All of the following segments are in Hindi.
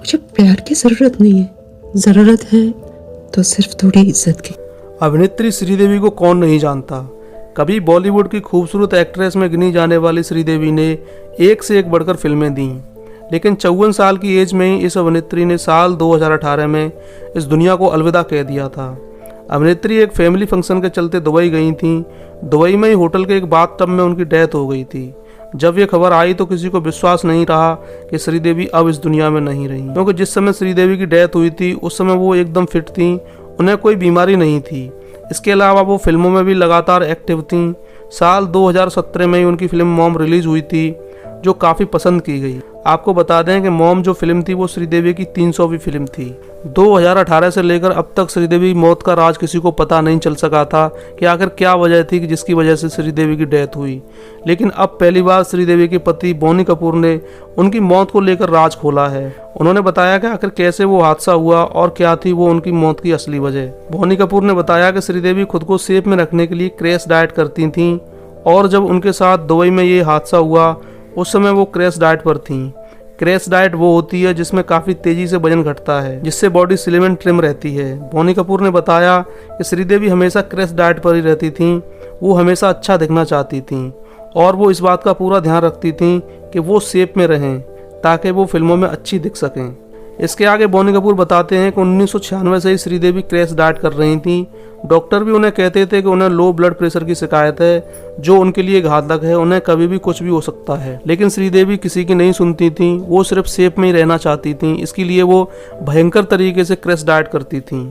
जब प्यार की जरूरत नहीं है, जरूरत है तो सिर्फ थोड़ी इज्जत की। अभिनेत्री श्रीदेवी को कौन नहीं जानता। कभी बॉलीवुड की खूबसूरत एक्ट्रेस में गिनी जाने वाली श्रीदेवी ने एक से एक बढ़कर फिल्में दी, लेकिन 54 साल की एज में ही इस अभिनेत्री ने साल 2018 में इस दुनिया को अलविदा कह दिया था। अभिनेत्री एक फैमिली फंक्शन के चलते दुबई गई थीं। दुबई में ही होटल के एक बाथटब में उनकी डेथ हो गई थी। जब ये खबर आई तो किसी को विश्वास नहीं रहा कि श्रीदेवी अब इस दुनिया में नहीं रही, क्योंकि जिस समय श्रीदेवी की डेथ हुई थी उस समय वो एकदम फिट थी, उन्हें कोई बीमारी नहीं थी। इसके अलावा वो फिल्मों में भी लगातार एक्टिव थीं। साल 2017 में ही उनकी फिल्म मॉम रिलीज हुई थी, जो काफ़ी पसंद की गई। आपको बता दें कि मॉम जो फिल्म थी वो श्रीदेवी की 300वीं फिल्म थी। 2018 से लेकर अब तक श्रीदेवी मौत का राज किसी को पता नहीं चल सका था कि आखिर क्या वजह थी कि जिसकी वजह से श्रीदेवी की डेथ हुई। लेकिन अब पहली बार श्रीदेवी के पति बोनी कपूर ने उनकी मौत को लेकर राज खोला है। उन्होंने बताया कि आखिर कैसे वो हादसा हुआ और क्या थी वो उनकी मौत की असली वजह। बोनी कपूर ने बताया कि श्रीदेवी खुद को सेफ में रखने के लिए क्रैश डाइट करती थीं और जब उनके साथ दुबई में ये हादसा हुआ उस समय वो क्रैश डाइट पर थीं। क्रैश डाइट वो होती है जिसमें काफ़ी तेज़ी से वजन घटता है, जिससे बॉडी स्लिम एंड ट्रिम रहती है। बोनी कपूर ने बताया कि श्रीदेवी हमेशा क्रैश डाइट पर ही रहती थीं। वो हमेशा अच्छा दिखना चाहती थीं और वो इस बात का पूरा ध्यान रखती थीं कि वो शेप में रहें ताकि वो फिल्मों में अच्छी दिख सकें। इसके आगे बोनी कपूर बताते हैं कि 1996 से ही श्रीदेवी क्रैश डाइट कर रही थीं। डॉक्टर भी उन्हें कहते थे कि उन्हें लो ब्लड प्रेशर की शिकायत है, जो उनके लिए घातक है, उन्हें कभी भी कुछ भी हो सकता है। लेकिन श्रीदेवी किसी की नहीं सुनती थीं, वो सिर्फ शेप में ही रहना चाहती थीं। इसके लिए वो भयंकर तरीके से क्रैश डाइट करती थीं।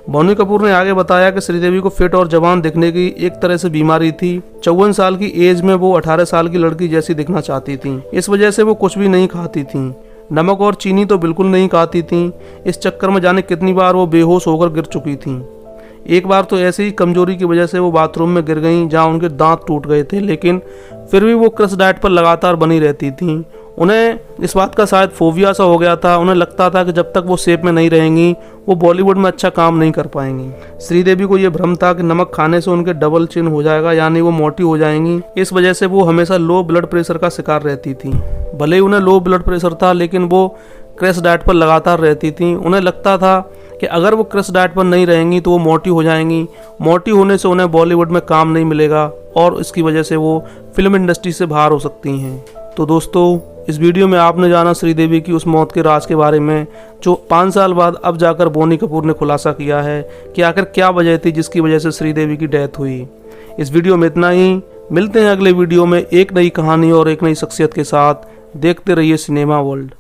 बोनी कपूर ने आगे बताया कि श्रीदेवी को फिट और जवान दिखने की एक तरह से बीमारी थी। 54 साल की एज में वो 18 साल की लड़की जैसी दिखना चाहती थीं। इस वजह से वो कुछ भी नहीं खाती थीं, नमक और चीनी तो बिल्कुल नहीं खाती थीं। इस चक्कर में जाने कितनी बार वो बेहोश होकर गिर चुकी थीं। एक बार तो ऐसे ही कमजोरी की वजह से वो बाथरूम में गिर गईं जहां उनके दांत टूट गए थे, लेकिन फिर भी वो क्रैश डाइट पर लगातार बनी रहती थीं। उन्हें इस बात का शायद फोबिया सा हो गया था। उन्हें लगता था कि जब तक वो शेप में नहीं रहेंगी वो बॉलीवुड में अच्छा काम नहीं कर पाएंगी। श्रीदेवी को ये भ्रम था कि नमक खाने से उनके डबल चिन हो जाएगा, यानी वो मोटी हो जाएंगी। इस वजह से वो हमेशा लो ब्लड प्रेशर का शिकार रहती थी। भले ही उन्हें लो ब्लड प्रेशर था, लेकिन वो क्रैश डाइट पर लगातार रहती थी। उन्हें लगता था कि अगर वो क्रैश डाइट पर नहीं रहेंगी तो वो मोटी हो जाएंगी। मोटी होने से उन्हें बॉलीवुड में काम नहीं मिलेगा और इसकी वजह से वो फिल्म इंडस्ट्री से बाहर हो सकती हैं। तो दोस्तों, इस वीडियो में आपने जाना श्रीदेवी की उस मौत के राज के बारे में, जो 5 साल बाद अब जाकर बोनी कपूर ने खुलासा किया है कि आखिर क्या वजह थी जिसकी वजह से श्रीदेवी की डेथ हुई। इस वीडियो में इतना ही। मिलते हैं अगले वीडियो में एक नई कहानी और एक नई शख्सियत के साथ। देखते रहिए सिनेमा वर्ल्ड।